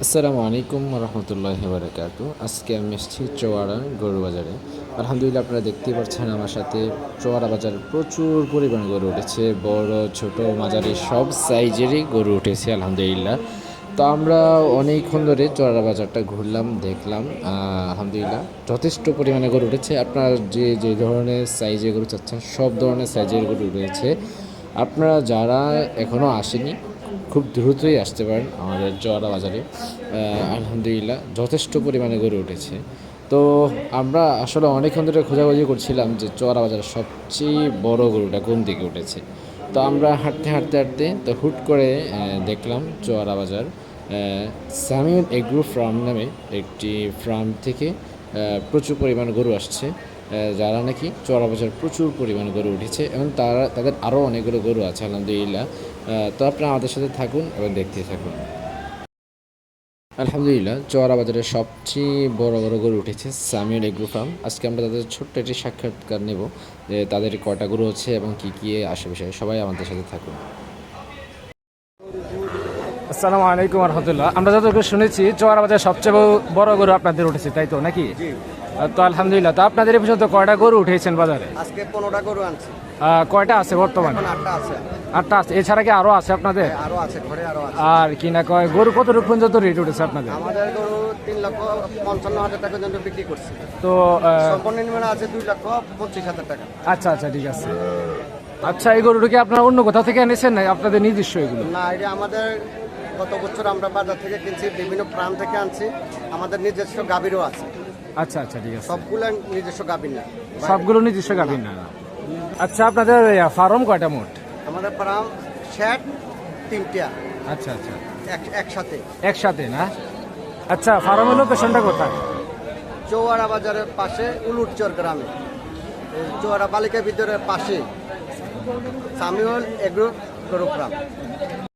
আসসালামু আলাইকুম রহমতুল্লাহি বারাকাতু। আজকে আমি এসেছি চোয়াড়া গরু বাজারে। আলহামদুলিল্লাহ, আপনারা দেখতেই পাচ্ছেন আমার সাথে চোয়াড়া বাজারে প্রচুর পরিমাণে গরু উঠেছে। বড় ছোট মাঝারি সব সাইজেরই গরু উঠেছে আলহামদুলিল্লাহ। তো আমরা অনেকক্ষণ ধরে চোয়াড়া বাজারটা ঘুরলাম, দেখলাম। আলহামদুলিল্লাহ যথেষ্ট পরিমাণে গরু উঠেছে। আপনারা যে যে ধরনের সাইজের গরু চাচ্ছেন সব ধরনের সাইজের গরু রয়েছে। আপনারা যারা এখনও আসেনি খুব দ্রুতই আসতে পারেন আমাদের চোয়াড়া বাজারে। আলহামদুলিল্লাহ যথেষ্ট পরিমাণে গরু উঠেছে। তো আমরা আসলে অনেকক্ষণ ধরে খোঁজাখুঁজি করছিলাম যে চোয়াড়া বাজারের সবচেয়ে বড় গরুটা কোন দিকে উঠেছে। তো আমরা হাঁটতে হাঁটতে হাঁটতে তো হুট করে দেখলাম চোয়াড়া বাজার সামিউল এগ্রো ফার্ম নামে একটি ফার্ম থেকে প্রচুর পরিমাণ গরু আসছে, যারা নাকি চোয়াড়া বাজার প্রচুর পরিমাণ গরু উঠেছে এবং তাদের আরও অনেকগুলো গরু আছে আলহামদুলিল্লাহ। তো আপনারা আমাদের সাথে থাকুন এবং দেখতে থাকুন। আলহামদুলিল্লাহ চোয়াড়া বাজারের সবচেয়ে বড় বড় গরু উঠেছে সামিউল এগ্রো ফার্ম। আজকে আমরা তাদের ছোট্ট একটি সাক্ষাৎকার নেব যে তাদের কয়টা গরু হচ্ছে এবং কী কী আশেপাশে। সবাই আমাদের সাথে থাকুন। আসসালামু আলাইকুম রহমতুল্লাহ। আমরা যতটুকু শুনেছি চোয়াড়া বাজার সবচেয়ে বড় গরু আপনাদের উঠেছে, তাই তো নাকি? তো আলহামদুলিল্লাহ। তো আপনাদের এই পর্যন্ত কয়টা গরু উঠেছেন বাজারে? আজকে 15টা গরু আনছি। কয়টা আছে বর্তমানে? 8টা আছে। 8টা আছে। এছাড়া কি আরো আছে আপনাদের? আরো আছে, ঘরে আরো আছে। আর কি না কয় গরু কতটুকু পর্যন্ত রেট উঠেছে আপনাদের? আমাদের গরু 3,55,000 টাকা পর্যন্ত বিক্রি করছি। তো সর্বনিম্ন আছে 2,25,000 টাকা। আচ্ছা আচ্ছা, ঠিক আছে। আচ্ছা, এই গরুটা কি আপনারা অন্য কোথাও থেকে এনেছেন না আপনাদের নিজস্ব এগুলো? না, এটা আমাদের গত বছর আমরা বাজার থেকে কিনছি, বিভিন্ন ফার্ম থেকে আনছি। আমাদের নিজস্ব গাভীরও আছে। আচ্ছা আচ্ছা, ঠিক আছে। সবগুলো নিজস্ব গাভীর না, সবগুলো নিজস্ব গাভীর না? আচ্ছা, আপনাদের ফার্ম কয়টা মোট? আমাদের ফার্ম শেড 3টা। আচ্ছা আচ্ছা, একসাথে একসাথে না? আচ্ছা, ফার্মের লোকেশনটা কোথায়? চৌয়াড়া বাজারের পাশে উলুটচর গ্রামে, চৌয়াড়া বালিকা বিদ্যালয়ের পাশে সামিউল এগ্রো গরু ফার্ম।